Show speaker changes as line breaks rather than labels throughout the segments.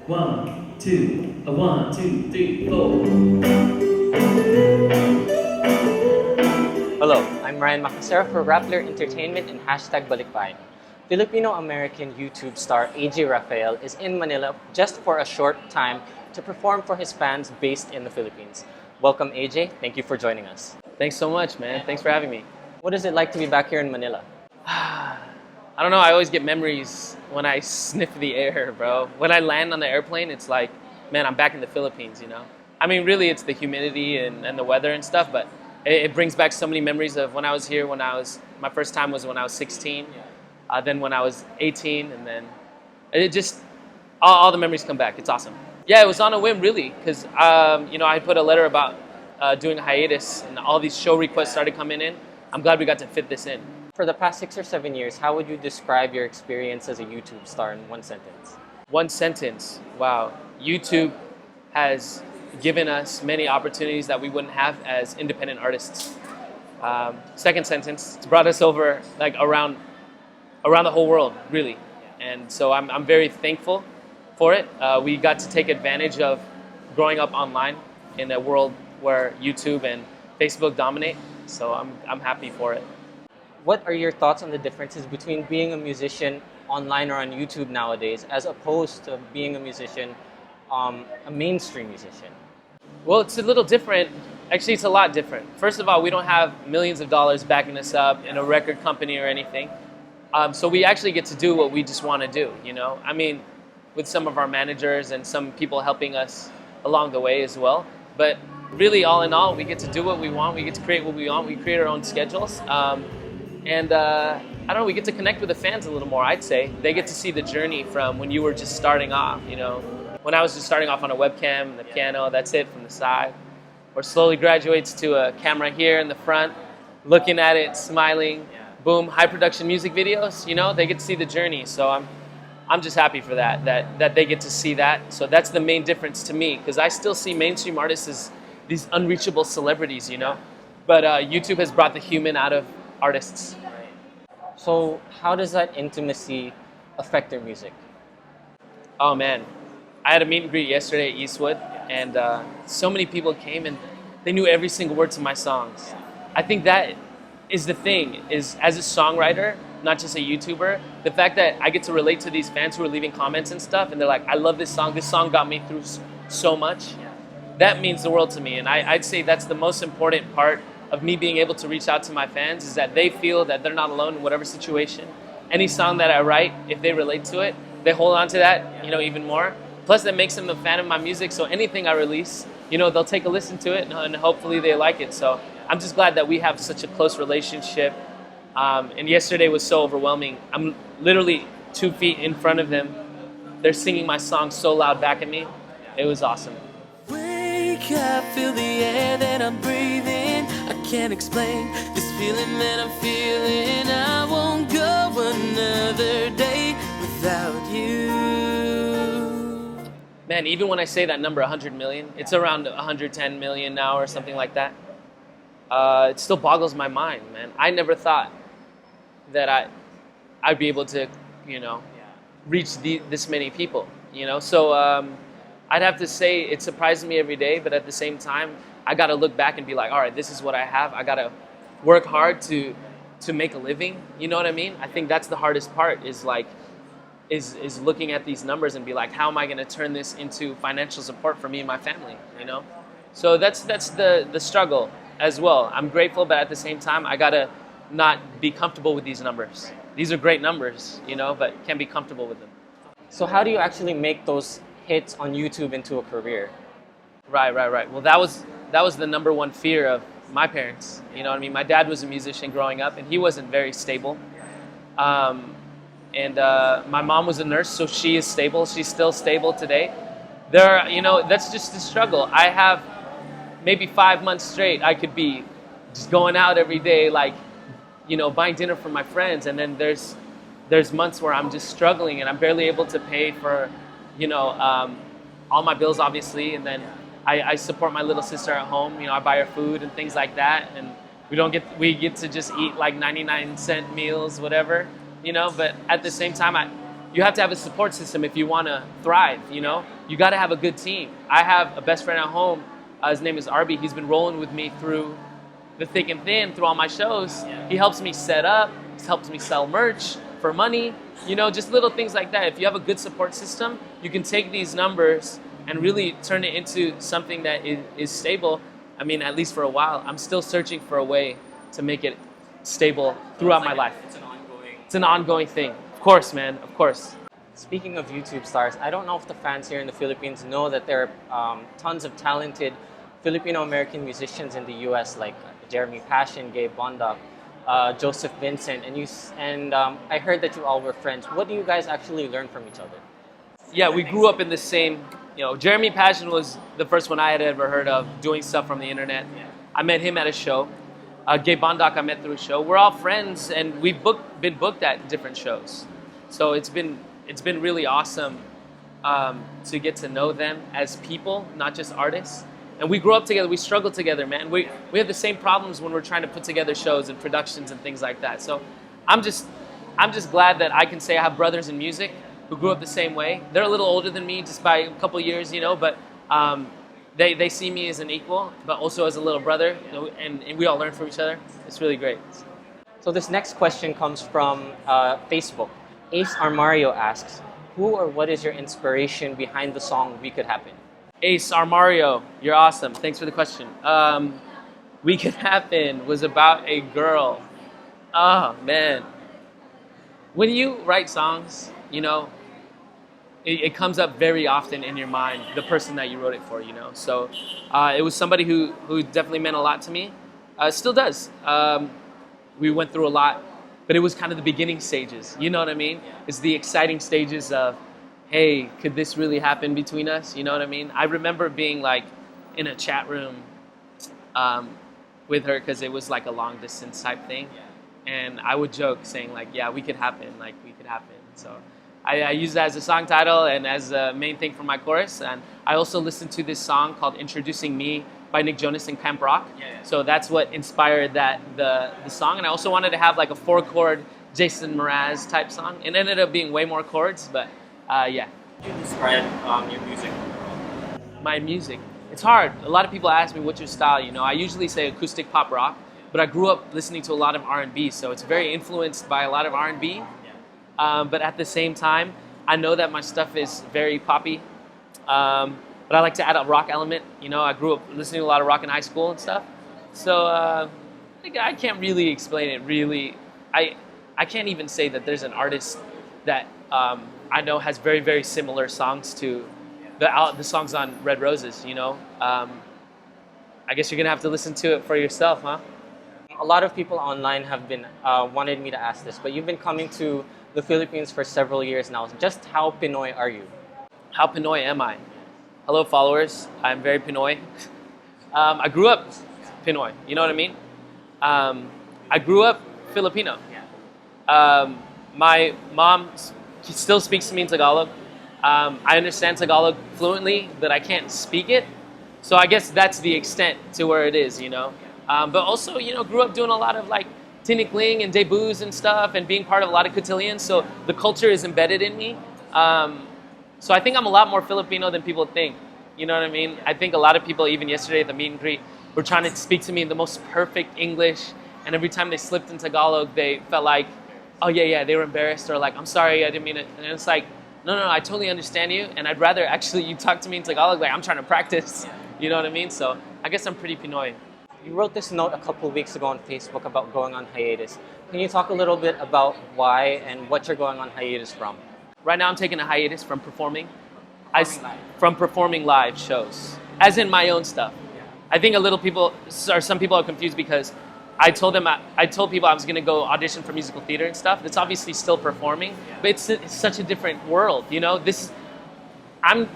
One, two, a one, two, three, four.
Hello, I'm Ryan Macasera for Rappler Entertainment and hashtag Balikbayan. Filipino-American YouTube star AJ Rafael is in Manila just for a short time to perform for his fans based in the Philippines. Welcome AJ, thank you for joining us.
Thanks so much, man. Thanks for having me.
What is it like to be back here in Manila?
I don't know, I always get memories when I sniff the air, bro. When I land on the airplane, it's like, man, I'm back in the Philippines, you know? I mean, really, it's the humidity and the weather and stuff, but it brings back so many memories of when I was here, my first time was when I was 16, then when I was 18, and then it just, all the memories come back. It's awesome. Yeah, it was on a whim, really, because, I put a letter about doing a hiatus, and all these show requests started coming in. I'm glad we got to fit this in.
For the past 6 or 7 years, how would you describe your experience as a YouTube star in one sentence?
One sentence. Wow. YouTube has given us many opportunities that we wouldn't have as independent artists. Second sentence, it's brought us over like around the whole world, really. And so I'm very thankful for it. We got to take advantage of growing up online in a world where YouTube and Facebook dominate. So I'm happy for it.
What are your thoughts on the differences between being a musician online or on YouTube nowadays as opposed to being a musician, a mainstream musician?
Well, it's a little different. Actually, it's a lot different. First of all, we don't have millions of dollars backing us up in a record company or anything. So we actually get to do what we just want to do, you know? I mean, with some of our managers and some people helping us along the way as well. But really, all in all, we get to do what we want. We get to create what we want. We create our own schedules. And I don't know, we get to connect with the fans a little more, I'd say. They get to see the journey from when you were just starting off, you know. When I was just starting off on a webcam, the piano, that's it from the side. Or slowly graduates to a camera here in the front, looking at it, smiling, boom, high production music videos, you know, they get to see the journey. So I'm just happy for that they get to see that. So that's the main difference to me, because I still see mainstream artists as these unreachable celebrities, you know. But YouTube has brought the human out of artists.
So how does that intimacy affect their music?
Oh man, I had a meet and greet yesterday at Eastwood, and so many people came and they knew every single word to my songs. I think that is the thing, is as a songwriter, not just a YouTuber, the fact that I get to relate to these fans who are leaving comments and stuff, and they're like, I love this song got me through so much. That means the world to me, and I'd say that's the most important part of me being able to reach out to my fans, is that they feel that they're not alone in whatever situation. Any song that I write, if they relate to it, they hold on to that, you know, even more. Plus, that makes them a fan of my music, so anything I release, you know, they'll take a listen to it, and hopefully they like it. So I'm just glad that we have such a close relationship. And yesterday was so overwhelming. I'm literally 2 feet in front of them. They're singing my song so loud back at me. It was awesome.
Wake up, feel the air that I'm breathing. I can't explain this feeling that I'm feeling. I won't go another day without you.
Man, even when I say that number, 100 million, it's around 110 million now or something like that. It still boggles my mind, man. I never thought that I'd be able to, you know, reach this many people, you know? So I'd have to say it surprises me every day, but at the same time, I got to look back and be like, all right, this is what I have. I got to work hard to make a living. You know what I mean? I think that's the hardest part, is looking at these numbers and be like, how am I going to turn this into financial support for me and my family, you know? So that's the struggle as well. I'm grateful, but at the same time, I got to not be comfortable with these numbers. These are great numbers, you know, but can't be comfortable with them.
So how do you actually make those hits on YouTube into a career?
Right. Well, that was the number one fear of my parents. You know what I mean? My dad was a musician growing up, and he wasn't very stable. And my mom was a nurse, so she is stable. She's still stable today. You know, that's just the struggle. I have maybe 5 months straight, I could be just going out every day, like, you know, buying dinner for my friends. And then there's months where I'm just struggling and I'm barely able to pay for, you know, all my bills, obviously. And then I support my little sister at home. You know, I buy her food and things like that. And we get to just eat like 99-cent meals, whatever, you know. But at the same time, you have to have a support system if you want to thrive, you know? You got to have a good team. I have a best friend at home. His name is Arby. He's been rolling with me through the thick and thin, through all my shows. He helps me set up. He helps me sell merch for money. You know, just little things like that. If you have a good support system, you can take these numbers and really turn it into something that is stable. I mean, at least for a while. I'm still searching for a way to make it stable throughout my life. It's an ongoing thing. Of course, man, of course.
Speaking of YouTube stars, I don't know if the fans here in the Philippines know that there are tons of talented Filipino-American musicians in the U.S. like Jeremy Passion, Gabe Bondoc, Joseph Vincent, and I heard that you all were friends. What do you guys actually learn from each other?
Yeah, we grew up in the same, you know, Jeremy Passion was the first one I had ever heard of doing stuff from the internet. I met him at a show. Gabe Bondoc I met through a show. We're all friends, and we've been booked at different shows. So it's been really awesome to get to know them as people, not just artists. And we grew up together. We struggle together, man. We have the same problems when we're trying to put together shows and productions and things like that. So I'm just glad that I can say I have brothers in music who grew up the same way. They're a little older than me, just by a couple years, you know, but they see me as an equal, but also as a little brother, you know, and we all learn from each other. It's really great.
So this next question comes from Facebook. Ace Armario asks, who or what is your inspiration behind the song We Could Happen?
Ace Armario, you're awesome. Thanks for the question. We Could Happen was about a girl. Oh, man. When you write songs, you know, it comes up very often in your mind, the person that you wrote it for, you know. So it was somebody who definitely meant a lot to me. Still does. We went through a lot, but it was kind of the beginning stages. You know what I mean? It's the exciting stages of, hey, could this really happen between us? You know what I mean? I remember being like in a chat room with her because it was like a long distance type thing. And I would joke saying like, yeah, we could happen, like we could happen. So I use that as a song title and as a main thing for my chorus. And I also listened to this song called Introducing Me by Nick Jonas and Camp Rock. So that's what inspired the song. And I also wanted to have like a 4-chord Jason Mraz type song. It ended up being way more chords, but yeah.
Could you describe your music?
My music. It's hard. A lot of people ask me, what's your style? You know, I usually say acoustic pop rock, but I grew up listening to a lot of R&B, so it's very influenced by a lot of R&B. But at the same time, I know that my stuff is very poppy. But I like to add a rock element. You know, I grew up listening to a lot of rock in high school and stuff. So I can't really explain it, really. I can't even say that there's an artist that I know has very, very similar songs to the songs on Red Roses, you know. I guess you're going to have to listen to it for yourself, huh?
A lot of people online have been wanted me to ask this, but you've been coming to the Philippines for several years now. Just how Pinoy are you?
How Pinoy am I? Hello, followers. I'm very Pinoy. I grew up Pinoy. You know what I mean? I grew up Filipino. My mom still speaks to me in Tagalog. I understand Tagalog fluently, but I can't speak it. So I guess that's the extent to where it is, you know. But also, you know, grew up doing a lot of like tinikling and debuts and stuff and being part of a lot of cotillions. So the culture is embedded in me. So I think I'm a lot more Filipino than people think. You know what I mean? I think a lot of people, even yesterday at the meet and greet, were trying to speak to me in the most perfect English. And every time they slipped in Tagalog, they felt like, oh yeah, they were embarrassed, or like, I'm sorry, I didn't mean it. And it's like, no, I totally understand you. And I'd rather actually you talk to me in Tagalog, like I'm trying to practice. You know what I mean? So I guess I'm pretty Pinoy.
You wrote this note a couple of weeks ago on Facebook about going on hiatus. Can you talk a little bit about why and what you're going on hiatus from?
Right now I'm taking a hiatus from performing. From performing live shows, as in my own stuff. I think some people are confused because I told people I was going to go audition for musical theater and stuff. It's obviously still performing, but it's such a different world, you know. I'm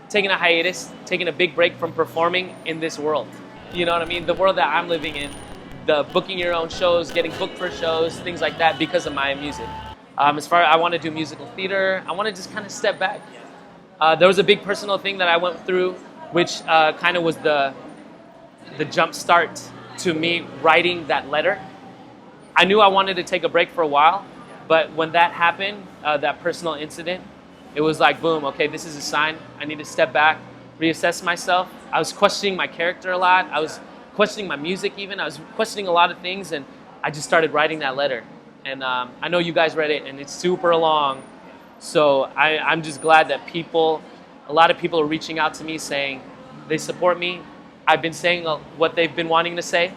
taking a hiatus, taking a big break from performing in this world. You know what I mean? The world that I'm living in, the booking your own shows, getting booked for shows, things like that because of my music. As far as I want to do musical theater, I want to just kind of step back. There was a big personal thing that I went through, which kind of was the jump start to me writing that letter. I knew I wanted to take a break for a while, But when that happened, that personal incident, it was like, boom, okay, this is a sign. I need to step back, reassess myself. I was questioning my character a lot. I was questioning my music even. I was questioning a lot of things, and I just started writing that letter. And I know you guys read it, and it's super long. So I'm just glad that a lot of people are reaching out to me saying they support me. I've been saying what they've been wanting to say.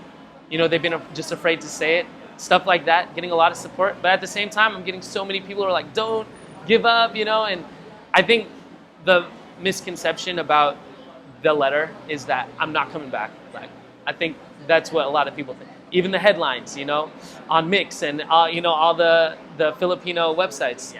You know, they've been just afraid to say it. Stuff like that, getting a lot of support. But at the same time, I'm getting so many people who are like, don't give up, you know? And I think the misconception about the letter is that I'm not coming back. Like, I think that's what a lot of people think. Even the headlines, you know, on Mix and, you know, all the Filipino websites.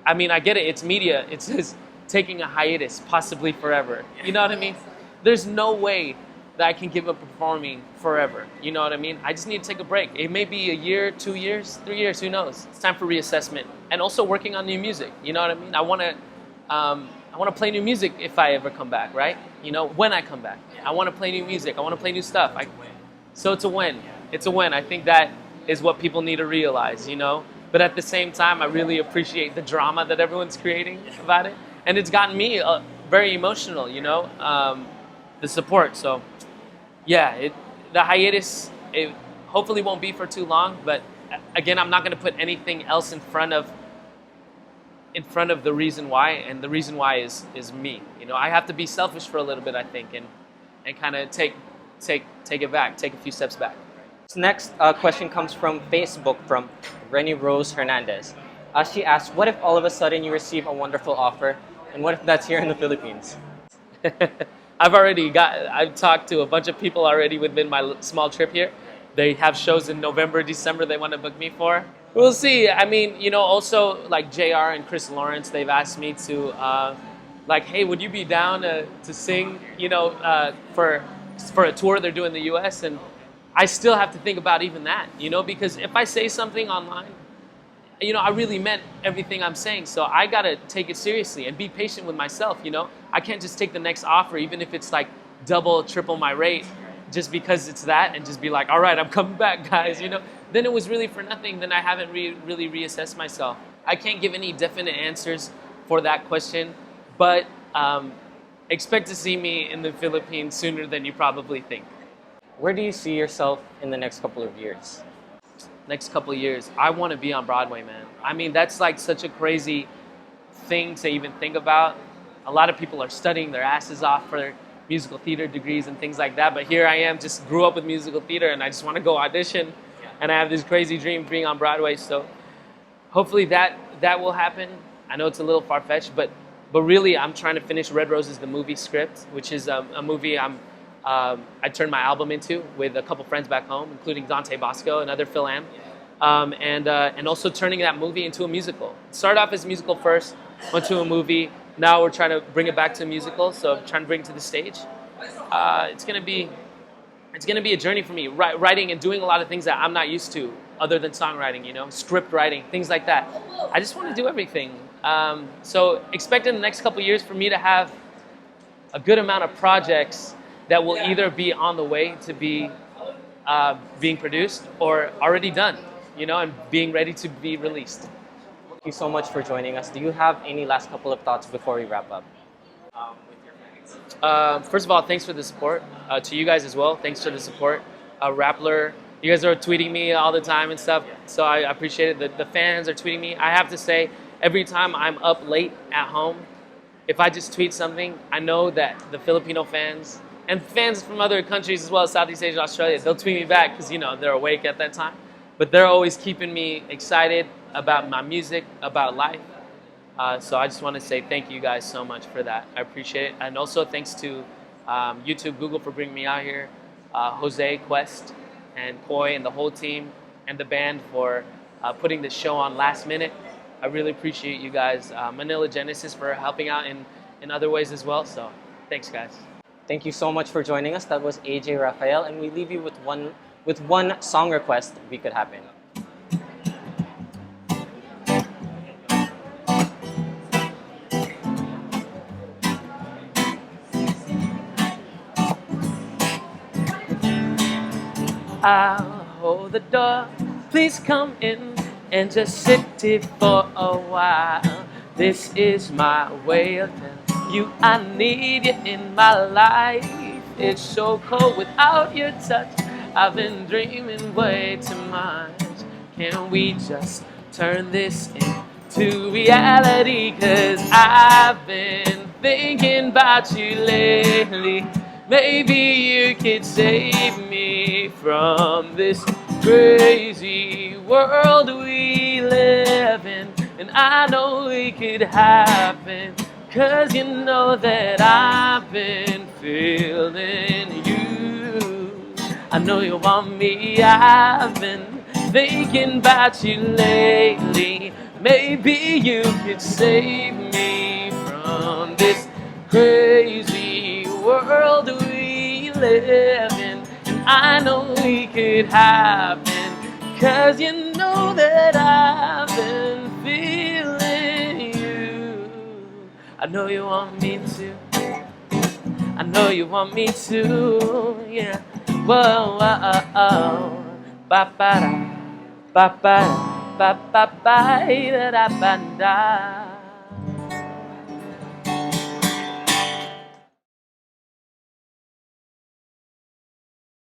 I mean, I get it. It's media. It says taking a hiatus, possibly forever. You know what I mean? There's no way that I can give up performing forever. You know what I mean? I just need to take a break. It may be a year, 2 years, 3 years, who knows? It's time for reassessment and also working on new music. You know what I mean? I want to play new music if I ever come back, right? You know, when I come back. I want to play new music. I want to play new stuff. So it's a win. It's a win. I think that is what people need to realize, you know? But at the same time, I really appreciate the drama that everyone's creating about it. And it's gotten me very emotional, you know, the support. So, yeah, the hiatus, it hopefully won't be for too long. But again, I'm not going to put anything else in front of the reason why. And the reason why is me. You know, I have to be selfish for a little bit, I think, and kind of take it back, take a few steps back.
Next question comes from Facebook from Rennie Rose Hernandez. She asks, what if all of a sudden you receive a wonderful offer, and what if that's here in the Philippines?
I've talked to a bunch of people already within my small trip here. They have shows in November, December they want to book me for. We'll see. I mean, you know, also like JR and Chris Lawrence, they've asked me to, like, hey, would you be down to sing, you know, for a tour they're doing in the US? And I still have to think about even that, you know, because if I say something online, you know, I really meant everything I'm saying. So I got to take it seriously and be patient with myself, you know. I can't just take the next offer, even if it's like double, triple my rate, just because it's that, and just be like, all right, I'm coming back, guys, you know. Then it was really for nothing. Then I haven't really reassessed myself. I can't give any definite answers for that question, but expect to see me in the Philippines sooner than you probably think.
Where do you see yourself in the next couple of years?
Next couple of years, I want to be on Broadway, man. I mean, that's like such a crazy thing to even think about. A lot of people are studying their asses off for their musical theater degrees and things like that, but here I am, just grew up with musical theater, and I just want to go audition, and I have this crazy dream of being on Broadway. So hopefully that will happen. I know it's a little far-fetched, but really I'm trying to finish Red Roses, the movie script, which is a movie I turned my album into with a couple friends back home, including Dante Bosco and other Phil Am, and also turning that movie into a musical. Started off as a musical first, went to a movie. Now we're trying to bring it back to a musical, so I'm trying to bring it to the stage. It's gonna be a journey for me, writing and doing a lot of things that I'm not used to, other than songwriting, you know, script writing, things like that. I just want to do everything. So expect in the next couple of years for me to have a good amount of projects that will either be on the way to be being produced or already done, you know, and being ready to be released.
Thank you so much for joining us. Do you have any last couple of thoughts before we wrap up?
First of all, thanks for the support. To you guys as well, thanks for the support. Rappler, you guys are tweeting me all the time and stuff, so I appreciate it. The fans are tweeting me. I have to say, every time I'm up late at home, if I just tweet something, I know that the Filipino fans, and fans from other countries as well as Southeast Asia, Australia, they'll tweet me back because, you know, they're awake at that time. But they're always keeping me excited about my music, about life. So I just want to say thank you guys so much for that. I appreciate it. And also thanks to YouTube, Google for bringing me out here, Jose, Quest, and Koi, and the whole team, and the band for putting this show on last minute. I really appreciate you guys. Manila Genesis for helping out in other ways as well. So thanks, guys.
Thank you so much for joining us. That was AJ Rafael, and we leave you with one song request we could happen.
I'll hold the door, please come in. and just sit it for a while. This is my way of telling you I need you in my life. It's so cold without your touch. I've been dreaming way too much. Can we just turn this into reality? 'Cause I've been thinking about you lately. Maybe you could save me from this crazy world we live in. And I know it could happen, 'cause you know that I've been feeling you. I know you want me, I've been thinking about you lately. Maybe you could save me from this crazy world we live in. And I know it could happen, 'cause you know that I've been feeling you. I know you want me to. I know you want me to, yeah. Whoa, whoa, oh, ba ba da, ba ba da, ba ba da da ba da.